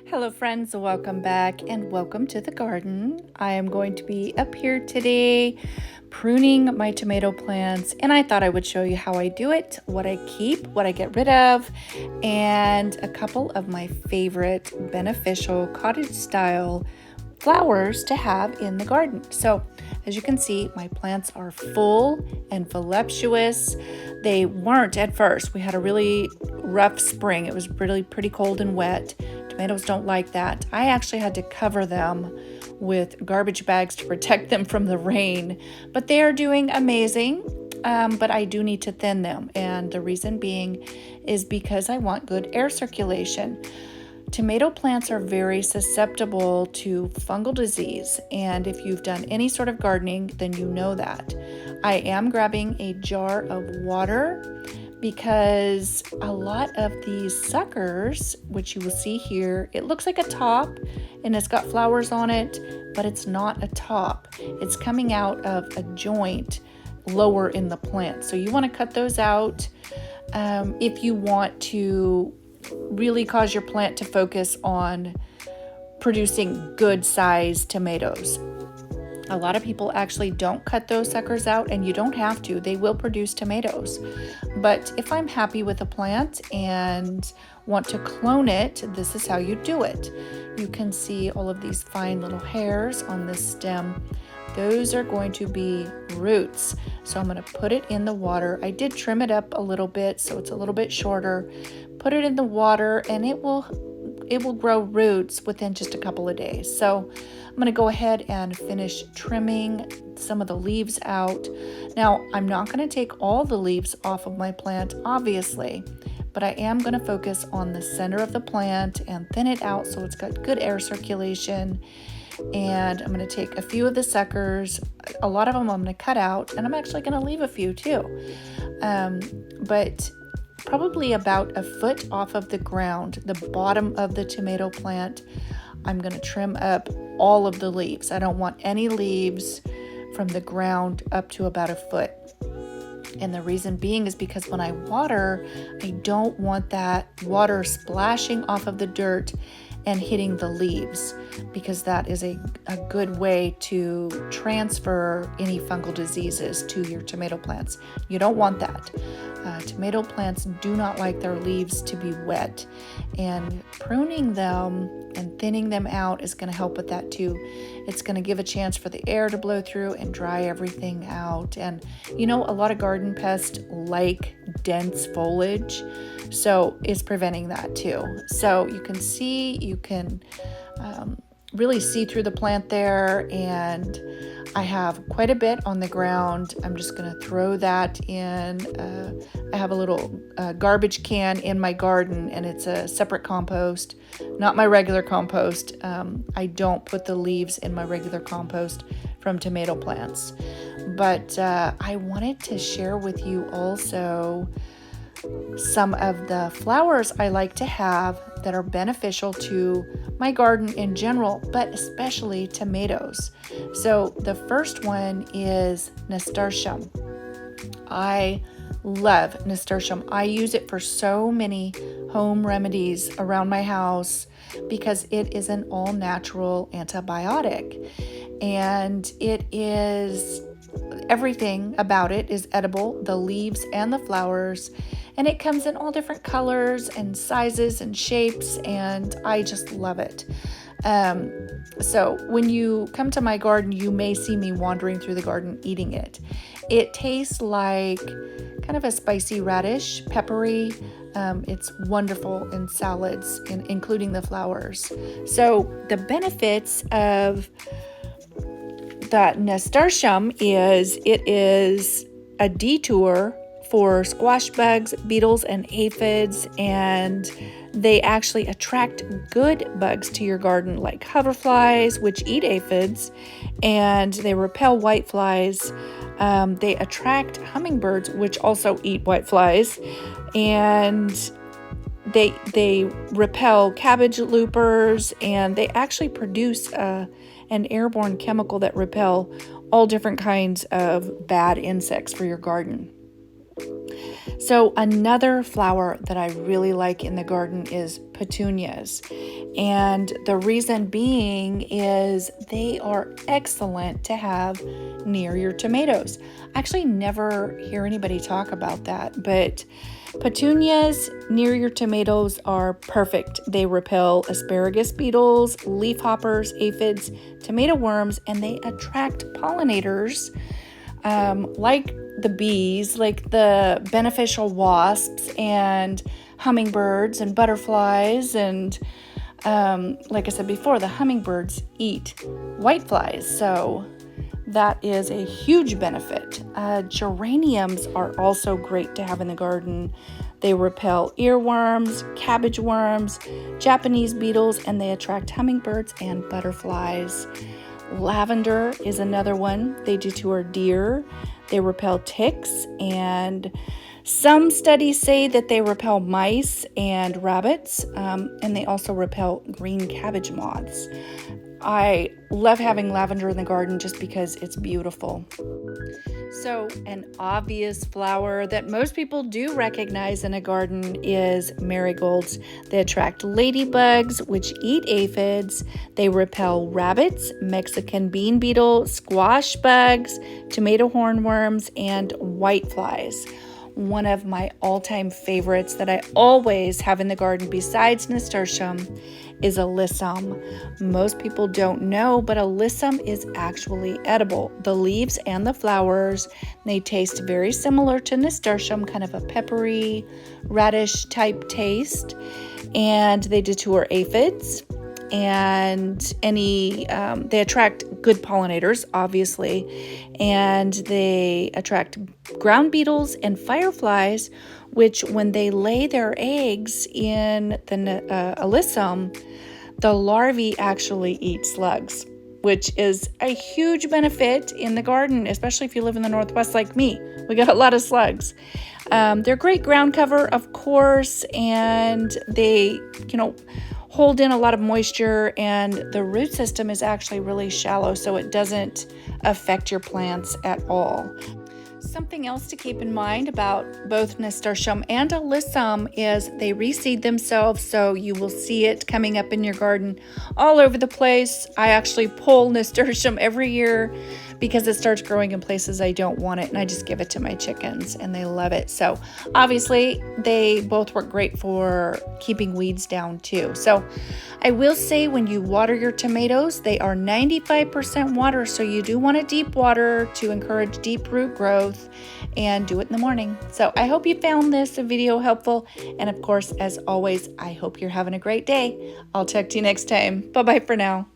Hello friends, welcome back and welcome to the garden. I am going to be up here today pruning my tomato plants, and I thought I would show you how I do it, what I keep, what I get rid of, and a couple of my favorite beneficial cottage style flowers to have in the garden. So as you can see, my plants are full and voluptuous. They weren't at first. We had a really rough spring. It was really pretty cold and wet. Tomatoes don't like that. I actually had to cover them with garbage bags to protect them from the rain, but they are doing amazing. But I do need to thin them, and the reason being is because I want good air circulation. Tomato plants are very susceptible to fungal disease, and if you've done any sort of gardening, then you know that. I am grabbing a jar of water because a lot of these suckers, which you will see here, it looks like a top and it's got flowers on it, but it's not a top. It's coming out of a joint lower in the plant. So you want to cut those out if you want to really cause your plant to focus on producing good sized tomatoes. A lot of people actually don't cut those suckers out, and you don't have to. They will produce tomatoes. But if I'm happy with a plant and want to clone it, this is how you do it. You can see all of these fine little hairs on this stem. Those are going to be roots. So I'm going to put it in the water. I did trim it up a little bit so it's a little bit shorter. Put it in the water and it will grow roots within just a couple of days. So I'm going to go ahead and finish trimming some of the leaves out. Now, I'm not going to take all the leaves off of my plant, obviously, but I am going to focus on the center of the plant and thin it out so it's got good air circulation. And I'm going to take a few of the suckers. A lot of them I'm going to cut out, and I'm actually going to leave a few too. But probably about a foot off of the ground, the bottom of the tomato plant, I'm going to trim up all of the leaves. I don't want any leaves from the ground up to about a foot. And the reason being is because when I water, I don't want that water splashing off of the dirt and hitting the leaves, because that is a good way to transfer any fungal diseases to your tomato plants. You don't want that. Tomato plants do not like their leaves to be wet, and pruning them and thinning them out is going to help with that too. It's going to give a chance for the air to blow through and dry everything out. And you know, a lot of garden pests like dense foliage, so it's preventing that too. So you can see, you can really see through the plant there, and I have quite a bit on the ground. I'm just going to throw that in. I have a little garbage can in my garden, and it's a separate compost, not my regular compost. I don't put the leaves in my regular compost from tomato plants. But I wanted to share with you also some of the flowers I like to have that are beneficial to my garden in general, but especially tomatoes. So the first one is Nasturtium. I love Nasturtium. I use it for so many home remedies around my house because it is an all-natural antibiotic, and it is everything about it is edible, the leaves and the flowers, and it comes in all different colors and sizes and shapes, and I just love it. So when you come to my garden, you may see me wandering through the garden eating it. It tastes like kind of a spicy radish, peppery. It's wonderful in salads, including the flowers. So the benefits of the Nasturtium is it is a deter for squash bugs, beetles, and aphids, and they actually attract good bugs to your garden, like hoverflies, which eat aphids, and they repel whiteflies. They attract hummingbirds, which also eat whiteflies, and they repel cabbage loopers, and they actually produce an airborne chemical that repel all different kinds of bad insects for your garden. So another flower that I really like in the garden is petunias. And the reason being is they are excellent to have near your tomatoes. I actually never hear anybody talk about that, but petunias near your tomatoes are perfect. They repel asparagus beetles, leafhoppers, aphids, tomato worms, and they attract pollinators like the bees, like the beneficial wasps and hummingbirds and butterflies. And like I said before, the hummingbirds eat whiteflies. So that is a huge benefit. Geraniums are also great to have in the garden. They repel earworms, cabbage worms, Japanese beetles, and they attract hummingbirds and butterflies. Lavender is another one. They deter deer. They repel ticks, and some studies say that they repel mice and rabbits, and they also repel green cabbage moths. I love having lavender in the garden just because it's beautiful. So an obvious flower that most people do recognize in a garden is marigolds. They attract ladybugs, which eat aphids. They repel rabbits, Mexican bean beetle, squash bugs, tomato hornworms, and whiteflies. One of my all-time favorites that I always have in the garden besides nasturtium is alyssum. Most people don't know, but alyssum is actually edible. The leaves and the flowers, they taste very similar to nasturtium, kind of a peppery, radish type taste, and they deter aphids. And they attract good pollinators, obviously, and they attract ground beetles and fireflies, which when they lay their eggs in the alyssum, the larvae actually eat slugs, which is a huge benefit in the garden, especially if you live in the Northwest like me. We got a lot of slugs. They're great ground cover, of course, and they, hold in a lot of moisture, and the root system is actually really shallow, so it doesn't affect your plants at all. Something else to keep in mind about both nasturtium and alyssum is they reseed themselves, so you will see it coming up in your garden all over the place. I actually pull nasturtium every year because it starts growing in places I don't want it, and I just give it to my chickens and they love it. So obviously they both work great for keeping weeds down too. So I will say when you water your tomatoes, they are 95% water, so you do want to deep water to encourage deep root growth, and do it in the morning. So I hope you found this video helpful, and of course, as always, I hope you're having a great day. I'll talk to you next time. Bye-bye for now.